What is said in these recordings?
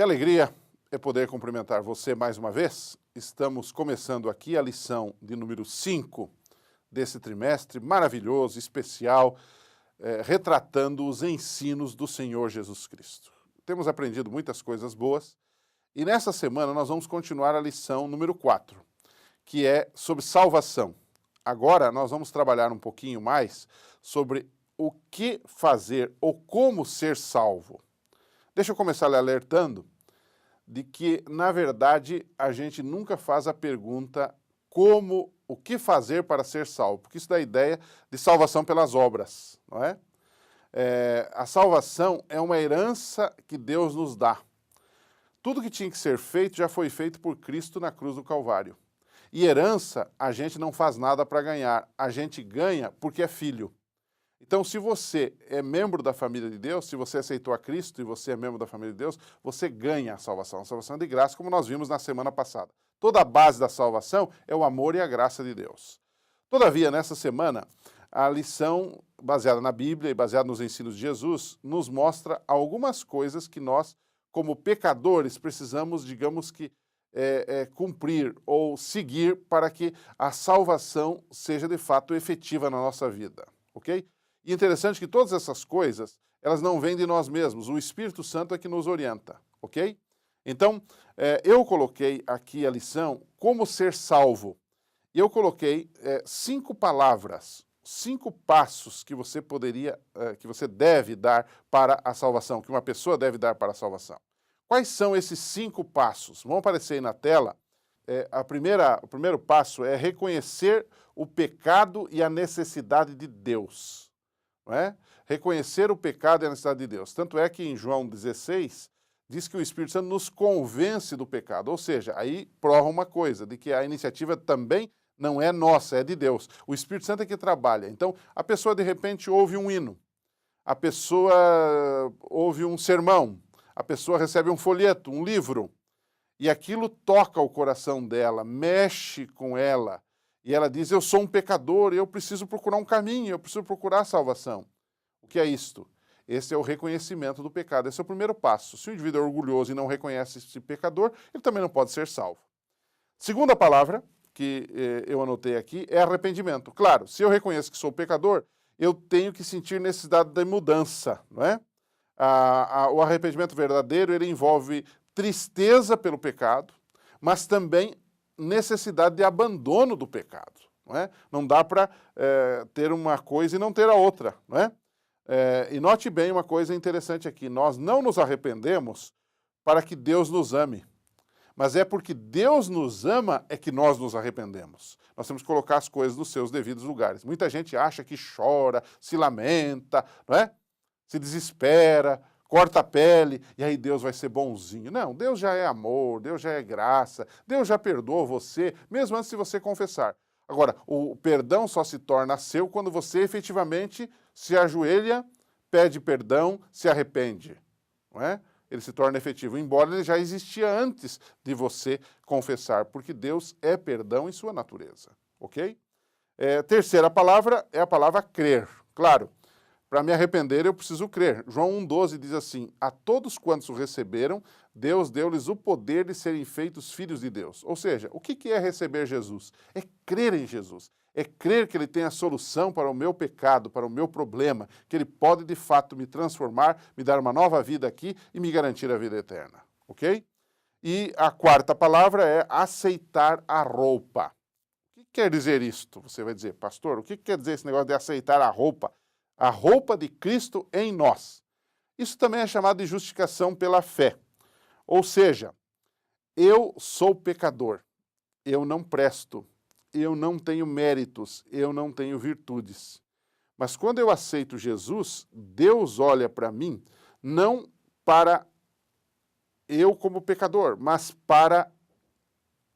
Que alegria é poder cumprimentar você mais uma vez. Estamos começando aqui a lição de número 5 desse trimestre maravilhoso, especial, retratando os ensinos do Senhor Jesus Cristo. Temos aprendido muitas coisas boas e nessa semana nós vamos continuar a lição número 4, que é sobre salvação. Agora nós vamos trabalhar um pouquinho mais sobre o que fazer ou como ser salvo. Deixa eu começar lhe alertando de que, na verdade, a gente nunca faz a pergunta o que fazer para ser salvo, porque isso dá a ideia de salvação pelas obras, não é? A salvação é uma herança que Deus nos dá. Tudo que tinha que ser feito já foi feito por Cristo na cruz do Calvário. E herança, a gente não faz nada para ganhar, a gente ganha porque é filho. Então, se você é membro da família de Deus, se você aceitou a Cristo e você é membro da família de Deus, você ganha a salvação. A salvação é de graça, como nós vimos na semana passada. Toda a base da salvação é o amor e a graça de Deus. Todavia, nessa semana, a lição baseada na Bíblia e baseada nos ensinos de Jesus nos mostra algumas coisas que nós, como pecadores, precisamos, digamos que, cumprir ou seguir para que a salvação seja de fato efetiva na nossa vida, ok? E interessante que todas essas coisas, elas não vêm de nós mesmos, o Espírito Santo é que nos orienta, ok? Então, eu coloquei aqui a lição, como ser salvo, e eu coloquei 5 palavras, 5 passos que você que você deve dar para a salvação, que uma pessoa deve dar para a salvação. Quais são esses 5 passos? Vão aparecer aí na tela. O primeiro passo é reconhecer o pecado e a necessidade de Deus. Não é? Reconhecer o pecado e a necessidade de Deus. Tanto é que em João 16, diz que o Espírito Santo nos convence do pecado. Ou seja, aí prova uma coisa, de que a iniciativa também não é nossa, é de Deus. O Espírito Santo é que trabalha. Então, a pessoa de repente ouve um hino, a pessoa ouve um sermão, a pessoa recebe um folheto, um livro, e aquilo toca o coração dela, mexe com ela, e ela diz, eu sou um pecador, eu preciso procurar um caminho, eu preciso procurar a salvação. O que é isto? Esse é o reconhecimento do pecado, esse é o primeiro passo. Se o indivíduo é orgulhoso e não reconhece esse pecador, ele também não pode ser salvo. Segunda palavra que eu anotei aqui é arrependimento. Claro, se eu reconheço que sou pecador, eu tenho que sentir necessidade de mudança, não é? O arrependimento verdadeiro, ele envolve tristeza pelo pecado, mas também necessidade de abandono do pecado. Não é? Não dá para ter uma coisa e não ter a outra. Não é? E note bem uma coisa interessante aqui, nós não nos arrependemos para que Deus nos ame, mas é porque Deus nos ama é que nós nos arrependemos. Nós temos que colocar as coisas nos seus devidos lugares. Muita gente acha que chora, se lamenta, não é? Se desespera, corta a pele, e aí Deus vai ser bonzinho. Não, Deus já é amor, Deus já é graça, Deus já perdoou você, mesmo antes de você confessar. Agora, o perdão só se torna seu quando você efetivamente se ajoelha, pede perdão, se arrepende. Não é? Ele se torna efetivo, embora ele já existia antes de você confessar, porque Deus é perdão em sua natureza. Ok? Terceira palavra é a palavra crer. Claro, para me arrepender, eu preciso crer. João 1,12 diz assim, a todos quantos o receberam, Deus deu-lhes o poder de serem feitos filhos de Deus. Ou seja, o que é receber Jesus? É crer em Jesus. É crer que Ele tem a solução para o meu pecado, para o meu problema, que Ele pode, de fato, me transformar, me dar uma nova vida aqui e me garantir a vida eterna. Ok? E a quarta palavra é aceitar a roupa. O que quer dizer isto? Você vai dizer, pastor, o que quer dizer esse negócio de aceitar a roupa? A roupa de Cristo em nós. Isso também é chamado de justificação pela fé. Ou seja, eu sou pecador, eu não presto, eu não tenho méritos, eu não tenho virtudes. Mas quando eu aceito Jesus, Deus olha para mim, não para eu como pecador, mas para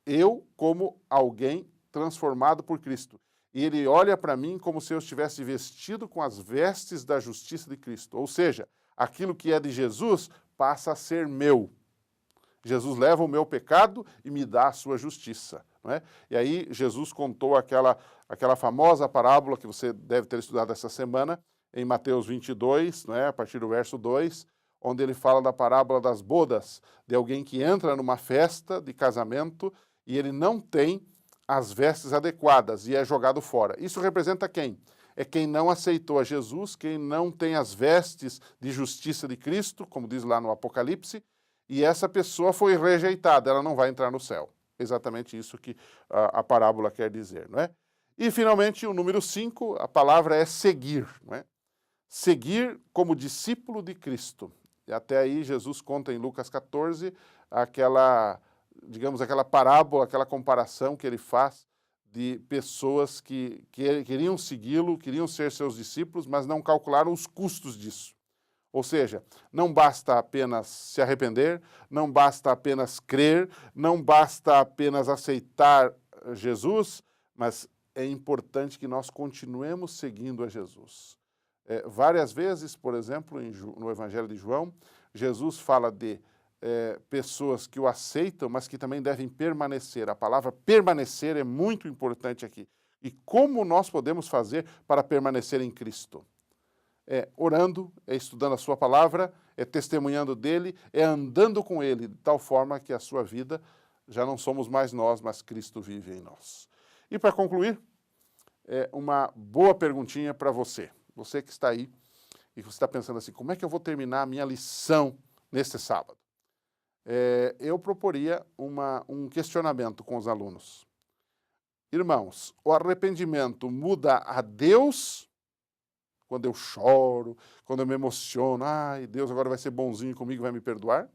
eu como alguém transformado por Cristo. E ele olha para mim como se eu estivesse vestido com as vestes da justiça de Cristo. Ou seja, aquilo que é de Jesus passa a ser meu. Jesus leva o meu pecado e me dá a sua justiça. Não é? E aí Jesus contou aquela famosa parábola que você deve ter estudado essa semana, em Mateus 22, não é? A partir do verso 2, onde ele fala da parábola das bodas, de alguém que entra numa festa de casamento e ele não tem as vestes adequadas e é jogado fora. Isso representa quem? É quem não aceitou a Jesus, quem não tem as vestes de justiça de Cristo, como diz lá no Apocalipse, e essa pessoa foi rejeitada, ela não vai entrar no céu. Exatamente isso que a parábola quer dizer, não é? E, finalmente, o número 5, a palavra é seguir, não é? Seguir como discípulo de Cristo. E até aí Jesus conta em Lucas 14 aquela, digamos, aquela parábola, aquela comparação que ele faz de pessoas que queriam segui-lo, queriam ser seus discípulos, mas não calcularam os custos disso. Ou seja, não basta apenas se arrepender, não basta apenas crer, não basta apenas aceitar Jesus, mas é importante que nós continuemos seguindo a Jesus. Várias vezes, por exemplo, no Evangelho de João, Jesus fala de pessoas que o aceitam, mas que também devem permanecer. A palavra permanecer é muito importante aqui. E como nós podemos fazer para permanecer em Cristo? É orando, é estudando a sua palavra, é testemunhando dele, é andando com ele, de tal forma que a sua vida já não somos mais nós, mas Cristo vive em nós. E para concluir, uma boa perguntinha para você. Você que está aí e você está pensando assim, como é que eu vou terminar a minha lição neste sábado? Eu proporia um questionamento com os alunos. Irmãos, o arrependimento muda a Deus quando eu choro, quando eu me emociono, ai, Deus agora vai ser bonzinho comigo, vai me perdoar?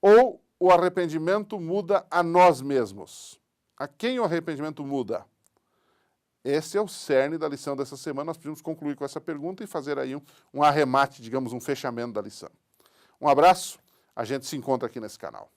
Ou o arrependimento muda a nós mesmos? A quem o arrependimento muda? Esse é o cerne da lição dessa semana. Nós precisamos concluir com essa pergunta e fazer aí um arremate, digamos, um fechamento da lição. Um abraço, a gente se encontra aqui nesse canal.